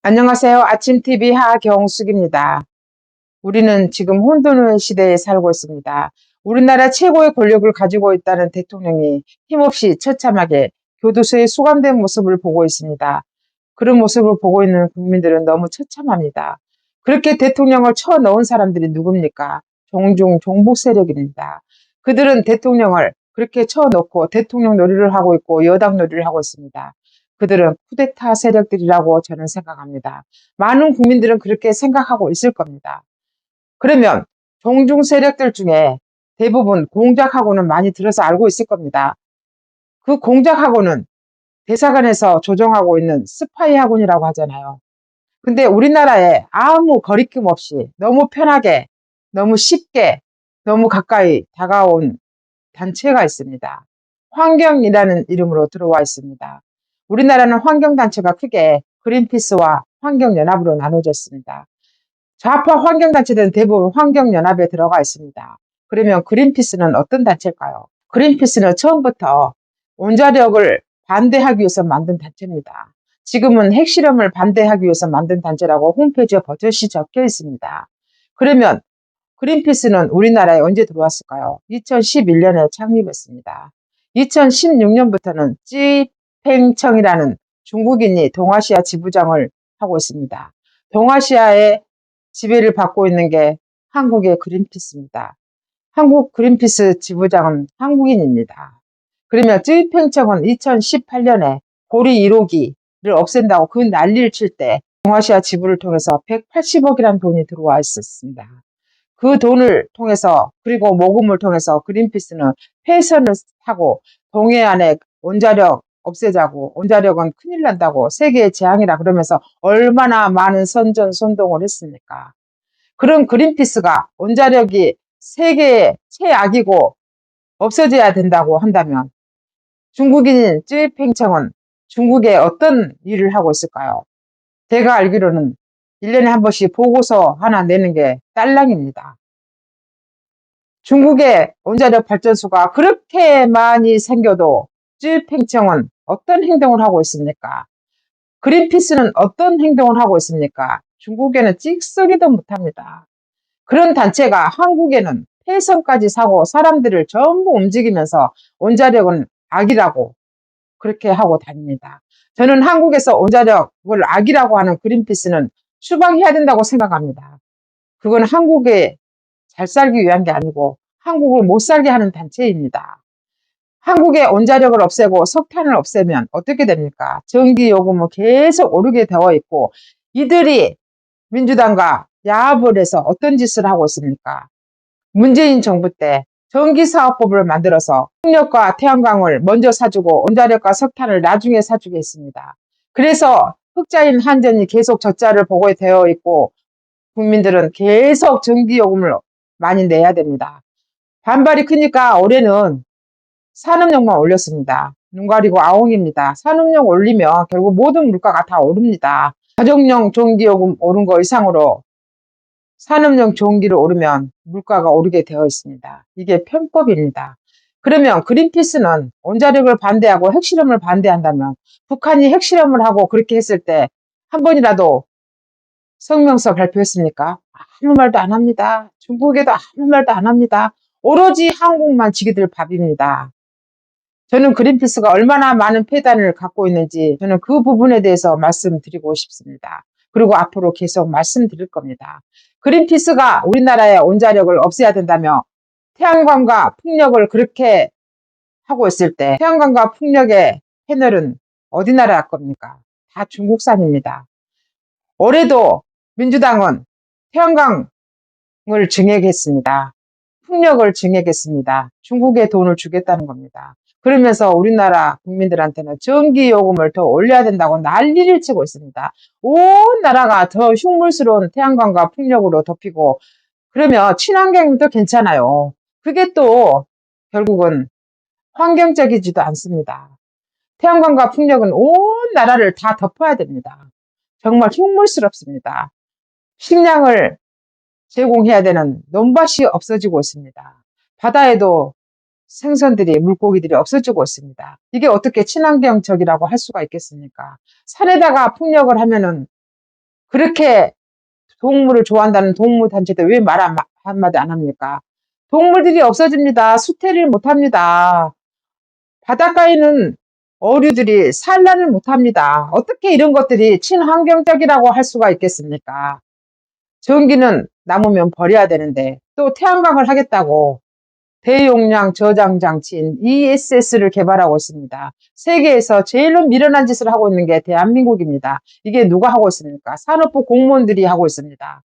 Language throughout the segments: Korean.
안녕하세요. 아침TV 하경숙입니다. 우리는 지금 혼돈의 시대에 살고 있습니다. 우리나라 최고의 권력을 가지고 있다는 대통령이 힘없이 처참하게 교도소에 수감된 모습을 보고 있습니다. 그런 모습을 보고 있는 국민들은 너무 처참합니다. 그렇게 대통령을 쳐넣은 사람들이 누굽니까? 종중 종북 세력입니다. 그들은 대통령을 그렇게 쳐넣고 대통령 놀이를 하고 있고 여당 놀이를 하고 있습니다. 그들은 쿠데타 세력들이라고 저는 생각합니다. 많은 국민들은 그렇게 생각하고 있을 겁니다. 그러면 종중 세력들 중에 대부분 공작하고는 많이 들어서 알고 있을 겁니다. 그 공작하고는 대사관에서 조정하고 있는 스파이 학원이라고 하잖아요. 근데 우리나라에 아무 거리낌 없이 너무 편하게, 너무 쉽게, 너무 가까이 다가온 단체가 있습니다. 환경이라는 이름으로 들어와 있습니다. 우리나라는 환경단체가 크게 그린피스와 환경연합으로 나눠졌습니다. 좌파 환경단체들은 대부분 환경연합에 들어가 있습니다. 그러면 그린피스는 어떤 단체일까요? 그린피스는 처음부터 원자력을 반대하기 위해서 만든 단체입니다. 지금은 핵실험을 반대하기 위해서 만든 단체라고 홈페이지에 버젓이 적혀 있습니다. 그러면 그린피스는 우리나라에 언제 들어왔을까요? 2011년에 창립했습니다. 2016년부터는 찌팽청이라는 중국인이 동아시아 지부장을 하고 있습니다. 동아시아의 지배를 받고 있는 게 한국의 그린피스입니다. 한국 그린피스 지부장은 한국인입니다. 그러면 쯔이팽청은 2018년에 고리 1호기를 없앤다고 그 난리를 칠 때 동아시아 지부를 통해서 180억이라는 돈이 들어와 있었습니다. 그 돈을 통해서 그리고 모금을 통해서 그린피스는 폐선을 하고 동해안에 원자력 없애자고 원자력은 큰일 난다고 세계의 재앙이라 그러면서 얼마나 많은 선전선동을 했습니까? 그런 그린피스가 원자력이 세계의 최악이고 없어져야 된다고 한다면 중국인인 쯔이팽청은 중국에 어떤 일을 하고 있을까요? 제가 알기로는 1년에 한 번씩 보고서 하나 내는 게 딸랑입니다. 중국의 원자력 발전소가 그렇게 많이 생겨도 쯔이팽청은 어떤 행동을 하고 있습니까? 그린피스는 어떤 행동을 하고 있습니까? 중국에는 찍소리도 못합니다. 그런 단체가 한국에는 폐선까지 사고 사람들을 전부 움직이면서 원자력은 악이라고 그렇게 하고 다닙니다. 저는 한국에서 원자력을 악이라고 하는 그린피스는 추방해야 된다고 생각합니다. 그건 한국에 잘 살기 위한 게 아니고 한국을 못 살게 하는 단체입니다. 한국의 원자력을 없애고 석탄을 없애면 어떻게 됩니까? 전기요금은 계속 오르게 되어 있고 이들이 민주당과 야합을 해서 어떤 짓을 하고 있습니까? 문재인 정부 때 전기사업법을 만들어서 풍력과 태양광을 먼저 사주고 원자력과 석탄을 나중에 사주게 했습니다. 그래서 흑자인 한전이 계속 적자를 보게 되어 있고 국민들은 계속 전기요금을 많이 내야 됩니다. 반발이 크니까 올해는 산업용만 올렸습니다. 눈 가리고 아웅입니다. 산업용 올리면 결국 모든 물가가 다 오릅니다. 가정용 전기요금 오른 거 이상으로 산업용 전기를 오르면 물가가 오르게 되어 있습니다. 이게 편법입니다. 그러면 그린피스는 원자력을 반대하고 핵실험을 반대한다면 북한이 핵실험을 하고 그렇게 했을 때 한 번이라도 성명서 발표했습니까? 아무 말도 안 합니다. 중국에도 아무 말도 안 합니다. 오로지 한국만 지기들 밥입니다. 저는 그린피스가 얼마나 많은 폐단을 갖고 있는지 저는 그 부분에 대해서 말씀드리고 싶습니다. 그리고 앞으로 계속 말씀드릴 겁니다. 그린피스가 우리나라의 원자력을 없애야 된다며 태양광과 풍력을 그렇게 하고 있을 때 태양광과 풍력의 패널은 어디 나라 겁니까? 다 중국산입니다. 올해도 민주당은 태양광을 증액했습니다. 풍력을 증액했습니다. 중국에 돈을 주겠다는 겁니다. 그러면서 우리나라 국민들한테는 전기요금을 더 올려야 된다고 난리를 치고 있습니다. 온 나라가 더 흉물스러운 태양광과 풍력으로 덮이고 그러면 친환경도 괜찮아요. 그게 또 결국은 환경적이지도 않습니다. 태양광과 풍력은 온 나라를 다 덮어야 됩니다. 정말 흉물스럽습니다. 식량을 제공해야 되는 논밭이 없어지고 있습니다. 바다에도 생선들이, 물고기들이 없어지고 있습니다. 이게 어떻게 친환경적이라고 할 수가 있겠습니까? 산에다가 풍력을 하면은 그렇게 동물을 좋아한다는 동물단체도 왜 말 한마디 안 합니까? 동물들이 없어집니다. 수태를 못합니다. 바닷가에는 어류들이 산란을 못합니다. 어떻게 이런 것들이 친환경적이라고 할 수가 있겠습니까? 전기는 남으면 버려야 되는데 또 태양광을 하겠다고 대용량 저장 장치인 ESS를 개발하고 있습니다. 세계에서 제일로 미련한 짓을 하고 있는 게 대한민국입니다. 이게 누가 하고 있습니까? 산업부 공무원들이 하고 있습니다.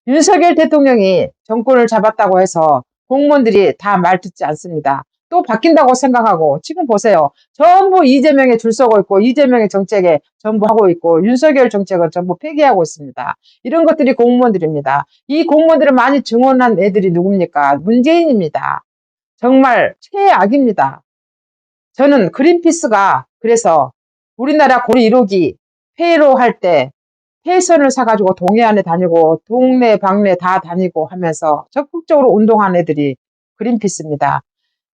윤석열 대통령이 정권을 잡았다고 해서 공무원들이 다 말 듣지 않습니다. 또 바뀐다고 생각하고 지금 보세요. 전부 이재명에 줄 서고 있고 이재명의 정책에 전부 하고 있고 윤석열 정책은 전부 폐기하고 있습니다. 이런 것들이 공무원들입니다. 이 공무원들을 많이 증언한 애들이 누굽니까? 문재인입니다. 정말 최악입니다. 저는 그린피스가 그래서 우리나라 고리 1호기 폐로 할 때 폐선을 사가지고 동해안에 다니고 동네 방네 다 다니고 하면서 적극적으로 운동한 애들이 그린피스입니다.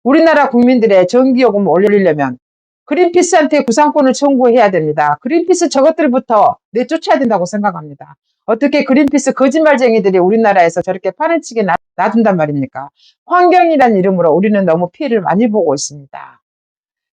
우리나라 국민들의 전기요금을 올리려면 그린피스한테 구상권을 청구해야 됩니다. 그린피스 저것들부터 내쫓아야 된다고 생각합니다. 어떻게 그린피스 거짓말쟁이들이 우리나라에서 저렇게 판을 치게 놔둔단 말입니까? 환경이란 이름으로 우리는 너무 피해를 많이 보고 있습니다.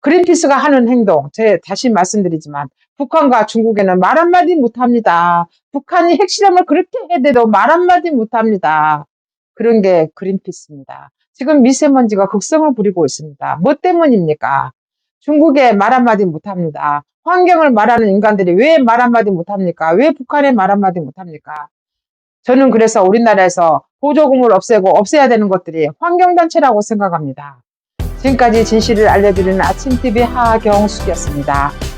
그린피스가 하는 행동, 제가 다시 말씀드리지만 북한과 중국에는 말 한마디 못합니다. 북한이 핵실험을 그렇게 해대도 말 한마디 못합니다. 그런 게 그린피스입니다. 지금 미세먼지가 극성을 부리고 있습니다. 뭐 때문입니까? 중국에 말 한마디 못합니다. 환경을 말하는 인간들이 왜 말 한마디 못합니까? 왜 북한에 말 한마디 못합니까? 저는 그래서 우리나라에서 보조금을 없애야 되는 것들이 환경단체라고 생각합니다. 지금까지 진실을 알려드리는 아침TV 하경숙이었습니다.